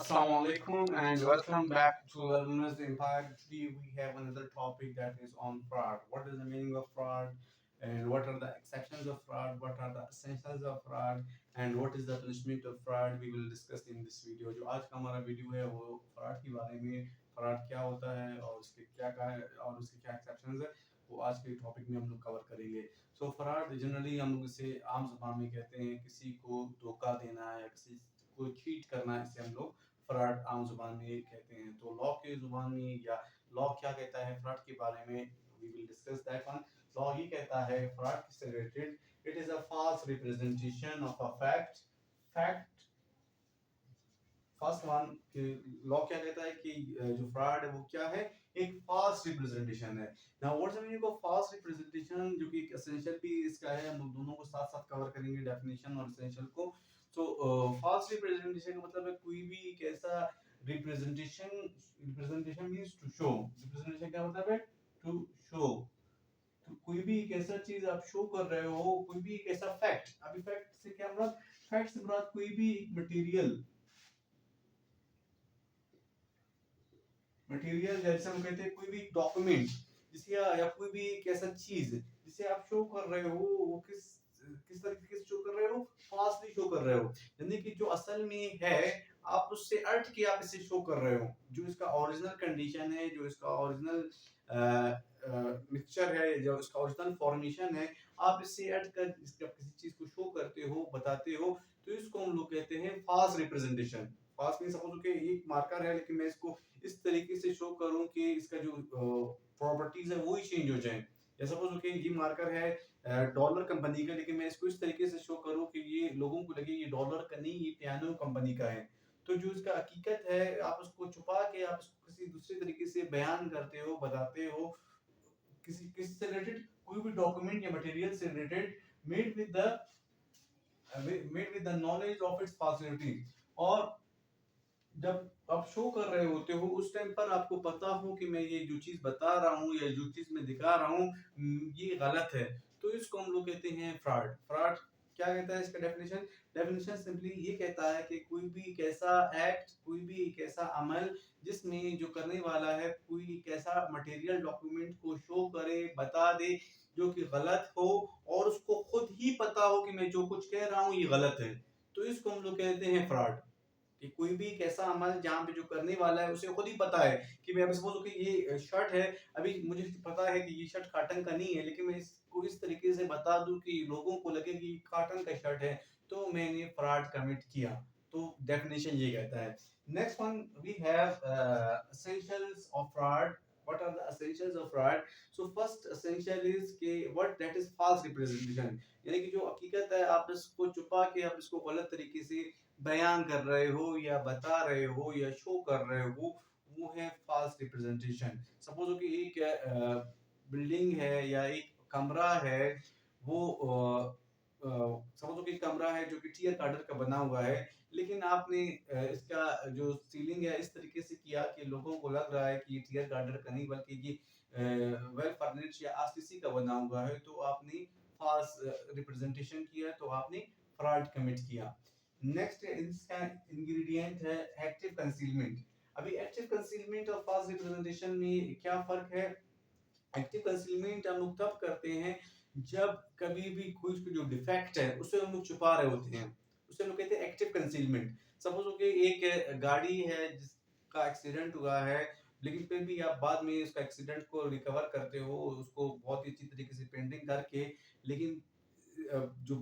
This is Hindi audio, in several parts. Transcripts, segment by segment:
Assalamu alaikum and welcome back to Learners Empire. Today we have another topic that is on fraud. What is the meaning of fraud and what are the exceptions of fraud? What are the essentials of fraud and what is the punishment of fraud? We will discuss in this video. जो आज का हमारा वीडियो है वो fraud के बारे में fraud क्या होता है और उसके क्या और उसके क्या exceptions है वो आज के टॉपिक में हम लोग कवर करेंगे. सो फ्रॉड जनरली हम लोग इसे आम जुबान में कहते हैं किसी को धोखा देना या किसी को चीट करना इसे हम लोग फ्रॉड आम जुबान में कहते हैं. तो लॉ के जुबान में या लॉ क्या कहता है फ्रॉड के बारे में we will discuss that one. Law ये कहता है फ्रॉड से related it is a false representation of a fact. First one law क्या कहता है कि जो फ्रॉड है वो क्या है एक फॉल्स रिप्रेजेंटेशन है. Now what's the meaning of false representation जो कि एसेंशियल भी इसका है. हम दोनों को साथ साथ कवर करेंगे डेफिनेशन और एसेंशियल को. तो फॉल्स रिप्रेजेंटेशन का मतलब है कोई भी एक ऐसा representation means to show. Representation का मतलब है टू शो. तो कोई भी एक ऐसा चीज आप शो कर रहे हो कोई भी एक ऐसा फैक्ट. अभी फैक्ट से क्या मतलब फैक्ट से मुराद कोई भी मटेरियल जैसे हम कहते हैं कोई भी डॉक्यूमेंट जिसे या कोई भी एक ऐसा चीज जिसे आप शो कर रहे हो वो किस किस तरीके से शो कर रहे हो फास्टली शो कर रहे हो. यानी कि जो असल में है आप उससे हट के आप इसे शो कर रहे हो. जो इसका ओरिजिनल कंडीशन है जो इसका ओरिजिनल मिक्सचर है जो इसका ओरिजिनल फॉर्मेशन है आप इससे हट कर जब किसी चीज को शो करते हो बताते हो तो इसको हम लोग कहते हैं fast representation. Fast mean suppose कि एक मार्कर है लेकिन मैं इसको इस तरीके से शो करूं कि इसका जो प्रॉपर्टीज है वो ही चेंज हो जाए. या सपोज कि ये मार्कर है डॉलर कंपनी का लेकिन मैं इसको इस तरीके से शो करूं कि ये लोगों को लगे ये डॉलर का नहीं ये पियानो कंपनी का है. तो जो इसका हकीकत है आप उसको छुपा के आप इसको किसी दूसरे तरीके से बयान करते हो बताते हो किसी से रिलेटेड कोई भी डॉक्यूमेंट या मटेरियल से related made with the knowledge of its possibility. और जब आप शो कर रहे होते हो उस टाइम पर आपको पता हो कि मैं ये जो चीज बता रहा हूँ या जो चीज मैं दिखा रहा हूँ ये गलत है. तो इसको हम लोग कहते हैं फ्रॉड. फ्रॉड क्या कहता है इसका डेफिनेशन. डेफिनेशन सिंपली ये कहता है कि कोई भी एक ऐसा एक्ट कोई भी एक ऐसा अमल जिसमें जो करने वाला है कोई एक ऐसा मटेरियल डॉक्यूमेंट को शो करे बता दे जो कि गलत हो और उसको खुद ही पता हो कि मैं जो कुछ कह रहा हूँ ये गलत है. तो इसको हम लोग कहते हैं फ्रॉड. कि कोई भी एक ऐसा अमल जहाँ पे जो करने वाला है उसे खुद ही पता है कि मैं अभी सपोज कि ये शर्ट है अभी मुझे पता है कि ये शर्ट कॉटन का नहीं है लेकिन मैं इसको इस तरीके से बता दूं कि लोगों को लगे कि कॉटन का शर्ट है तो मैंने फ्रॉड कमिट किया. तो डेफिनेशन ये कहता है. Next one we have essentials of fraud. what are the essentials of fraud. So first essential is कि what that is false representation. यानी कि जो हकीकत है आप इसको छुपा के आप इसको गलत तरीके से बयान कर रहे हो या बता रहे हो या शो कर रहे हो वो है फॉल्स रिप्रेजेंटेशन. सपोज कि एक बिल्डिंग है या एक कमरा है वो सपोज कि एक कमरा है जो कि टीयर गार्डर का बना हुआ है लेकिन आपने इसका जो सीलिंग है इस तरीके से किया कि लोगों को लग रहा है कि ये टीयर गार्डर का नहीं बल्कि ये वेल फर्निश्ड या आरसीसी का बना हुआ है. तो आपने फॉल्स रिप्रेजेंटेशन किया तो आपने फ्रॉड कमिट किया. नेक्स्ट इसका इंग्रेडिएंट है एक्टिव कंसीलमेंट. अभी एक्टिव कंसीलमेंट और फॉल्स रिप्रेजेंटेशन में क्या फर्क है. एक्टिव कंसीलमेंट हम लोग तब करते हैं जब कभी भी कोई जो डिफेक्ट है उसे हम लोग छुपा रहे होते हैं उसे हम लोग कहते हैं एक्टिव कंसीलमेंट. सपोज कि एक गाड़ी है जिसका एक्सीडेंट हुआ है लेकिन फिर भी आप बाद में उसका एक्सीडेंट को रिकवर करते हो उसको बहुत ही अच्छी तरीके से पेंटिंग करके. लेकिन जो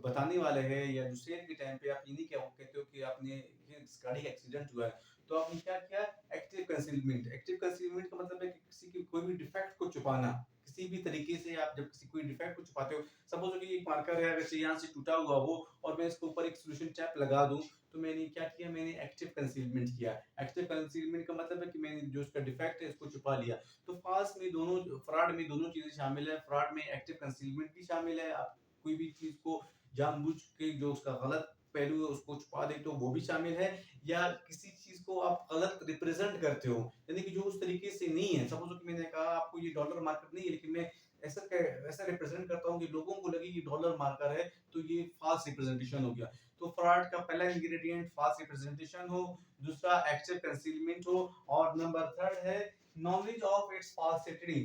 बताने वाले हैं या जो सेल के टाइम पे आप ये नहीं क्या वो कहते हो कि आपने इस गाड़ी का एक्सीडेंट हुआ है तो आपने क्या किया एक्टिव कंसीलमेंट. एक्टिव कंसीलमेंट का मतलब है कि किसी की कोई भी डिफेक्ट को छुपाना. किसी भी तरीके से आप जब किसी कोई डिफेक्ट को छुपाते हो सपोज कि एक मार्कर है अगर यहाँ से टूटा हुआ हो और मैं इसके ऊपर एक सोल्यूशन टैप लगा दूं तो मैंने क्या किया मैंने एक्टिव कंसीलमेंट किया. एक्टिव कंसीलमेंट का मतलब है कि मैंने जो उसका डिफेक्ट है इसको छुपा लिया. तो फास्ट में दोनों फ्रॉड में दोनों चीजें शामिल है. फ्रॉड में एक्टिव कंसीलमेंट भी शामिल है आप कोई भी चीज को जानबूझ के जो उसका गलत पहलू है उसको छुपा दे तो वो भी शामिल है. या किसी चीज को आप गलत रिप्रेजेंट करते हो यानी कि जो उस तरीके से नहीं है. सपोज कि मैंने कहा आपको ये डॉलर मार्केट नहीं है लेकिन मैं ऐसा रिप्रेजेंट करता हूँ कि लोगों को लगे कि डॉलर मार्कर है, तो ये फाल्स रिप्रेजेंटेशन हो गया। तो फ्रॉड का पहला इंग्रेडिएंट फाल्स रिप्रेजेंटेशन हो, दूसरा एक्टिव कंसीलमेंट हो, और नंबर थर्ड है नॉलेज ऑफ इट्स फाल्सिटी,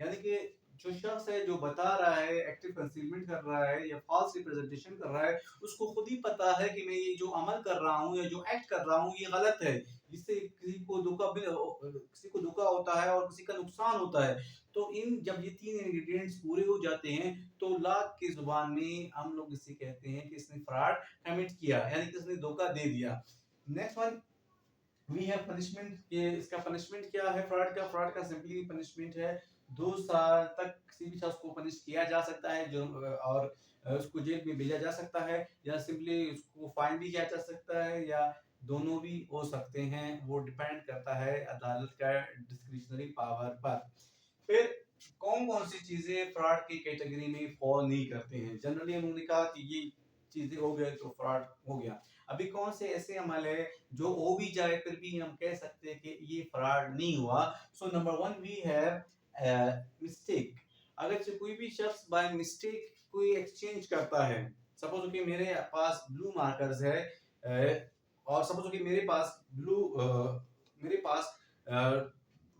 यानी कि जो शख्स है जो बता रहा है, एक्टिव कंसीलमेंट कर रहा है या फॉल्स रिप्रेजेंटेशन कर रहा है, उसको खुद ही पता है कि मैं ये जो अमल कर रहा हूँ या जो एक्ट कर रहा हूँ ये गलत है, जिससे किसी को धोखा होता है और किसी का नुकसान होता है। तो इन जब ये तीन इंग्रेडिएंट्स पूरे हो जाते हैं, तो लाख की जुबान में हम लोग इसे कहते हैं कि इसने फ्रॉड कमिट किया, यानी कि इसने धोखा दे दिया। Next one we have punishment, ये इसका पनिशमेंट क्या है फ्रॉड का? फ्रॉड का सिंपली पनिशमेंट है 2 साल तक किसी भी शख्स को पनिश किया जा सकता है, जो और उसको जेल में भेजा जा सकता है, या सिंपली उसको फाइन भी किया जा सकता है, या दोनों भी हो सकते हैं। वो डिपेंड करता है अदालत का डिस्क्रिशनरी पावर पर। फिर कौन कौन सी चीजें फ्रॉड की कैटेगरी में फॉल नहीं करते हैं? जनरली उन्होंने कहा कि ये चीजें हो गए तो फ्रॉड हो गया। अभी कौन से ऐसे अमल है जो हो भी जाए फिर भी हम कह सकते हैं कि ये फ्रॉड नहीं हुआ? So number one we have mistake. अगर से कोई भी शख्स बाय मिस्टेक कोई एक्सचेंज करता है, सपोज कि मेरे पास ब्लू मार्कर्स है, और सपोज कि मेरे पास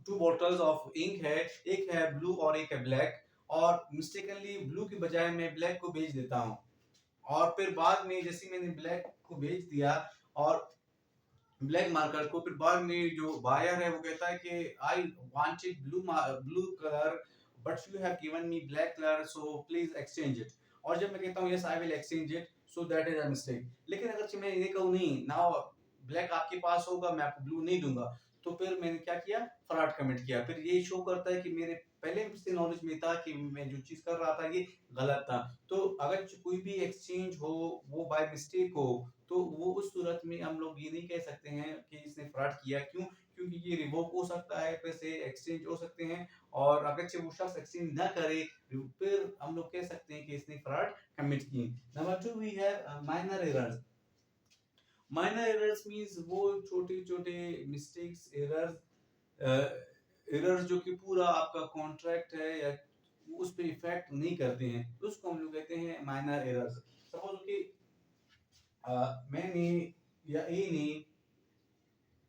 2 बॉटल्स ऑफ इंक है, एक है ब्लू और एक है ब्लैक, और मिस्टेकनली ब्लू की बजाय मैं ब्लैक को भेज देता हूँ, और फिर बाद में जैसे मैंने ब्लैक को भेज दिया और ब्लैक मार्कर को, फिर बाद में जो बायर है वो कहता है कि I wanted blue colour but you have given me black colour, so please exchange it. और जब मैं कहता हूँ yes I will exchange it, so that is a mistake. लेकिन अगर मैं ये कहूँ नहीं, नाउ ब्लैक आपके पास होगा, मैं आपको ब्लू नहीं दूंगा, तो फिर मैंने क्या किया? फ्रॉड कमिट किया। फिर ये शो करता है कि मेरे पहले से नॉलेज में था कि मैं जो चीज कर रहा था ये गलत था। तो अगर कोई भी एक्सचेंज हो वो बाय मिस्टेक हो, तो वो उस सूरत में हम लोग ये नहीं कह सकते हैं कि इसने फ्रॉड किया। क्यों? क्योंकि ये रिवोक हो सकता है, पैसे एक्सचेंज हो सकते हैं, और अगर से वो शख्स एक्सचेंज ना करे, फिर हम लोग कह सकते हैं कि इसने फ्रॉड कमिट की। Number two we have minor errors. Minor errors means वो छोटे छोटे मिस्टेक्स, एरर्स जो कि पूरा आपका कॉन्ट्रैक्ट है या उस पे इफेक्ट नहीं करते हैं, उसको हम लोग कहते हैं माइनर एरर्स। सपोज कि मैंने या ए ने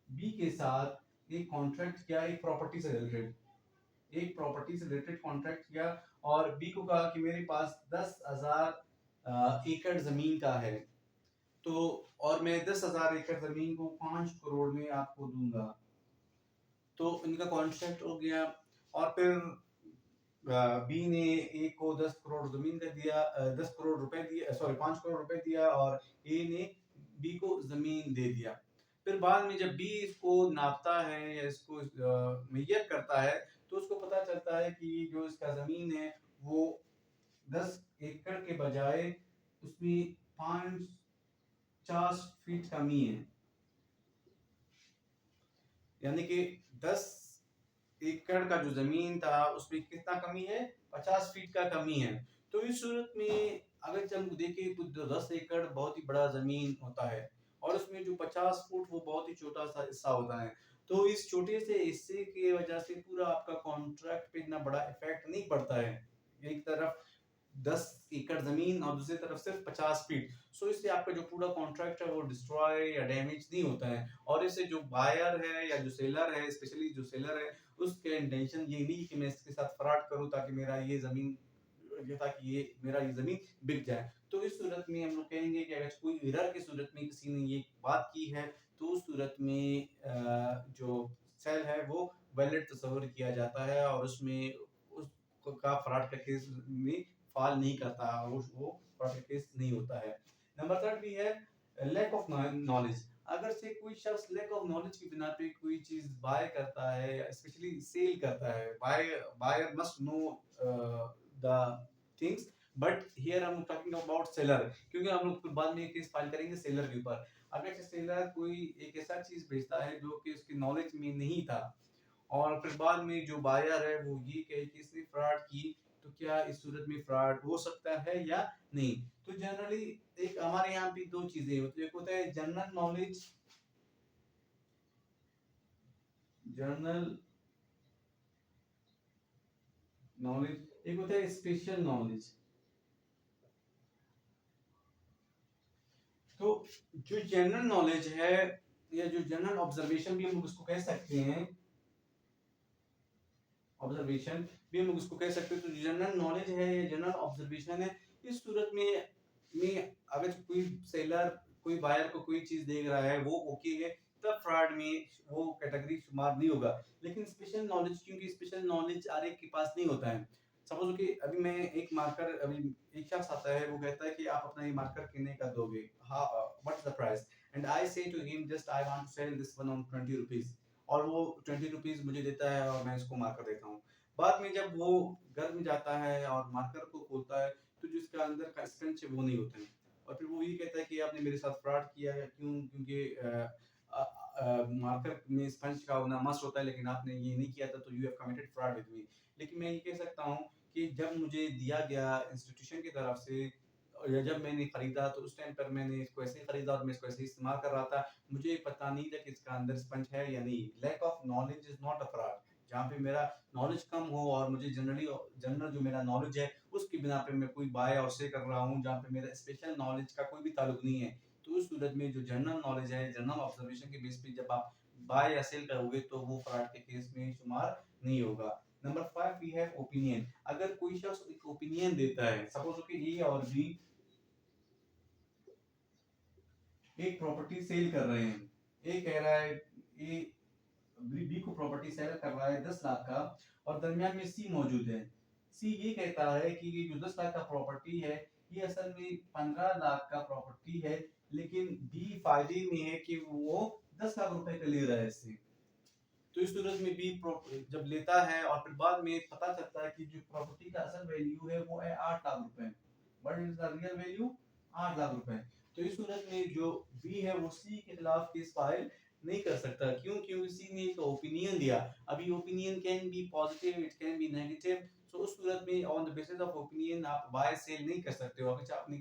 बी के साथ एक कॉन्ट्रैक्ट किया, एक प्रॉपर्टी से रिलेटेड कॉन्ट्रैक्ट किया, और बी को कहा कि मेरे पास 10,000 एकड़ जमीन का है, तो और मैं 10,000 एकड़ जमीन को 5 करोड़ में आपको दूंगा। तो इनका कॉन्ट्रैक्ट हो गया, और फिर बी ने ए को 10 करोड़ जमीन का दिया, 10 करोड़ रुपए दिया, सॉरी 5 करोड़ रुपए दिया, और ए ने बी को जमीन दे दिया। फिर बाद में जब बी इसको नापता है या इसको मेजर करता है, तो उसको पता चलता है कि जो इसका जमीन है वो 10 एकड़ के बजाय उसमें 50 फीट कमी है, यानी कि 10 एकड़ का जो जमीन था उसमें कितना कमी है? 50 फीट का कमी है। तो इस सूरत में अगर हम देखें तो 10 एकड़ बहुत ही बड़ा जमीन होता है, और उसमें जो 50 फुट वो बहुत ही छोटा सा हिस्सा होता है। तो इस छोटे से हिस्से की वजह से पूरा आपका कॉन्ट्रैक्ट पे इतना बड़ा इफेक्ट नहीं पड़ता है। एक तरफ 10 एकड़ जमीन और दूसरी तरफ सिर्फ 50 फीट, सो इससे आपका जो पूरा कॉन्ट्रैक्ट है वो डिस्ट्रॉय या डैमेज नहीं होता है। और इससे जो बायर है या जो सेलर है, स्पेशली जो सेलर है, उसके इंटेंशन ये नहीं कि मैं इसके साथ फ्रॉड करूं ताकि मेरा ये जमीन बिक जाए। तो इस सूरत में हम लोग कहेंगे कि अगर कोई एरर की सूरत में किसी ने ये बात की है, तो उस सूरत में जो सेल है वो वैलिड तस्वर किया जाता है, और उसमें उसका फ्रॉड का केस में फॉल नहीं करता, वो फ्रॉड का केस नहीं होता है। नंबर थर्ड भी है लैक ऑफ नॉलेज। अगर से कोई शख्स लैक ऑफ नॉलेज की बिना पे कोई चीज बाय करता है, स्पेशली सेल करता है, buyer must know the things, but here I am talking about seller, क्योंकि हम लोग फिर बाद में केस फाइल करेंगे सेलर के ऊपर। अगर से सेलर कोई एक ऐसा चीज बेचता है जो कि उसकी नॉलेज में नहीं था, और फिर बाद में जो बायर है वो ये कहे कि इसने फ्रॉड की, तो क्या इस सूरत में फ्रॉड हो सकता है या नहीं? तो जनरली एक हमारे यहाँ पे दो चीजें होती है, एक होता है जनरल नॉलेज एक होता है स्पेशल नॉलेज। तो जो जनरल नॉलेज है या जो जनरल ऑब्जर्वेशन भी हम लोग उसको कह सकते हैं, ऑब्जर्वेशन भी हम लोग उसको कह सकते हैं। तो जनरल नॉलेज है या जनरल ऑब्जर्वेशन है, इस सूरत में अगर कोई सेलर कोई बायर को कोई चीज देख रहा है वो ओके है, तब फ्रॉड में वो कैटेगरी शुमार नहीं होगा। लेकिन स्पेशल नॉलेज, क्योंकि स्पेशल नॉलेज हर एक के पास नहीं होता है। सपोज कि अभी मैं एक मार्कर, अभी एक शख्स आता है वो कहता है कि आप अपना ये मार्कर कितने का दोगे, हाँ what is the price, and I say to him just I want to sell this one on 20 rupees, और वो 20 रुपीज मुझे देता है और मैं इसको मार्कर देता हूँ। बाद में जब वो घर में जाता है और मार्कर को खोलता है तो जो इसका अंदर का स्पंज है वो नहीं होता है, और फिर वो ये कहता है कि आपने मेरे साथ फ्रॉड किया है, क्यों, क्योंकि मार्कर में स्पंज का होना मस्ट होता है लेकिन आपने ये नहीं किया था, तो you have committed fraud with me. लेकिन मैं ये कह सकता हूँ कि जब मुझे दिया गया इंस्टीट्यूशन की तरफ से, या जब मैंने खरीदा तो उस टाइम पर मैंने इसको ऐसे ही खरीदा और मैं इसको ऐसे ही इस्तेमाल कर रहा था, मुझे पता नहीं था कि इसका अंदर स्पंज है या नहीं। Lack of knowledge is not a fraud. जहाँ पे मेरा नॉलेज कम हो और मुझे जनरल जो मेरा नॉलेज है उसकी बिना पे मैं कोई बाय और से कर रहा हूँ, जहाँ पे मेरा स्पेशल नॉलेज का कोई भी ताल्लुक नहीं है, तो उस सूरत में जो जनरल नॉलेज है, जनरल ऑब्जर्वेशन के बेस पे जब आप बाय या सेल करोगे तो वो फ्रॉड के केस में शुमार नहीं होगा। Number 5 we have opinion. अगर कोई शख्स एक ओपिनियन देता है, सपोज कि ए और बी एक प्रॉपर्टी सेल कर रहे हैं, ए कह रहा है, ए बी को प्रॉपर्टी सेल कर रहा है 10 लाख का, और दरमियान में सी मौजूद है। सी ये कहता है कि ये जो 10 लाख का प्रॉपर्टी है ये असल में 15 लाख का प्रॉपर्टी है, लेकिन बी फायदे में है कि वो 10 लाख रुपए का ले रहा है इससे। तो इस सूरत में बी जब लेता है और फिर बाद में पता चलता है कि जो प्रॉपर्टी का असल वैल्यू है वो है 8 लाख रुपए, what is the real value, 8 lakh रुपए। तो इस सूरत में जो बी है वो सी के खिलाफ केस फाइल नहीं कर सकता, क्यों, क्योंकि सी ने एक ओपिनियन दिया। अभी opinion can be positive, it can be negative. So उस सूरत में on the basis of opinion आप बाय सेल नहीं कर सकते हो। अगर आपने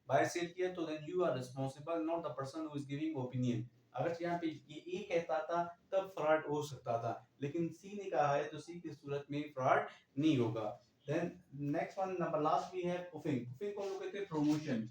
बाय सेल किया तो then you are responsible, not the person who is giving opinion. अगर यहाँ पे ये ए कहता था तब फ्रॉड हो सकता था, लेकिन सी ने कहा है तो सी की सूरत में फ्रॉड नहीं होगा। Then next one, number last भी है पुफिंग। पुफिंग को हम लोग कहते हैं प्रमोशन।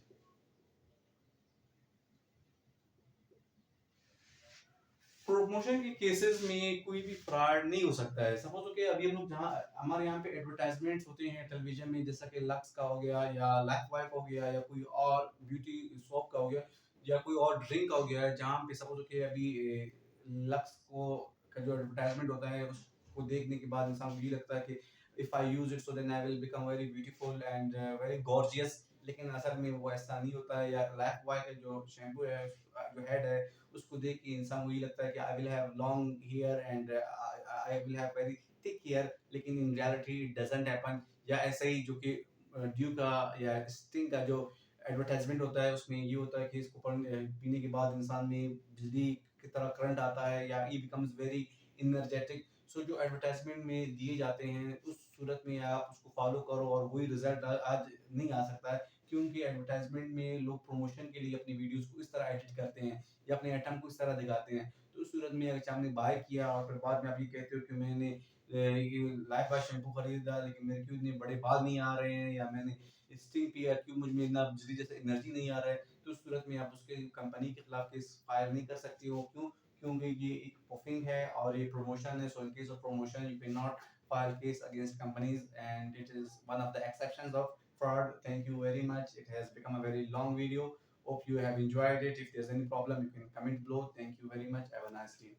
प्रमोशन के केसेस में कोई भी फ्रॉड नहीं हो सकता है। सपोज कि अभी हम लोग जहाँ हमारे यहाँ पे एडवर्टाइजमेंट्स होते हैं टेलीविजन में, जैसा कि लक्स का हो गया या लाइफ वाइफ हो गया या कोई और ब्यूटी शॉप का हो गया या कोई और ड्रिंक का हो गया, जहाँ पे सपोज कि अभी लक्स को का जो एडवर्टाइजमेंट होता है उसको देखने के बाद इंसान को ये लगता है कि if I use it so then I will become very beautiful and very gorgeous, लेकिन असल में वो ऐसा नहीं होता है। या लाइफ बॉय का जो शैम्पू है, जो हेड है, उसको देख के इंसान को ये लगता है कि I will have long hair and I will have very thick hair, लेकिन in reality it doesn't happen. या ऐसे ही जो कि ड्यू का या स्टिंग का जो एडवर्टाइजमेंट होता है उसमें ये होता है कि इसको पीने के बाद इंसान में बिजली की तरह करंट आता है या ई बिकम्स वेरी इनर्जेटिक। सो जो एडवर्टाइजमेंट में दिए जाते हैं उस सूरत में आप उसको फॉलो करो और वही रिजल्ट आज नहीं आ सकता है, क्योंकि एडवर्टाइजमेंट में लोग प्रमोशन के लिए अपनी वीडियोस को इस तरह एडिट करते हैं या अपने आइटम को इस तरह दिखाते हैं। तो उस सूरत में अगर आपने बाय किया और फिर बाद में आप ये कहते हो कि मैंने ये लाइफ बॉय शैम्पू खरीदा लेकिन मेरे क्यों इतने बड़े बाल नहीं आ रहे हैं, या मैंने स्टिंग पिया क्यों मुझ में इतना बिजली जैसे एनर्जी नहीं आ रहा है, तो उस सूरत में आप उसके कंपनी के खिलाफ केस फाइल नहीं कर सकते हो। क्यों, क्योंकि ये एक पुफिंग है और ये प्रमोशन है। So in case of promotion you can not file case against companies, and it is one of the exceptions of fraud. Thank you very much. It has become a very long video. Hope you have enjoyed it. If there's any problem, you can comment below. Thank you very much. Have a nice day.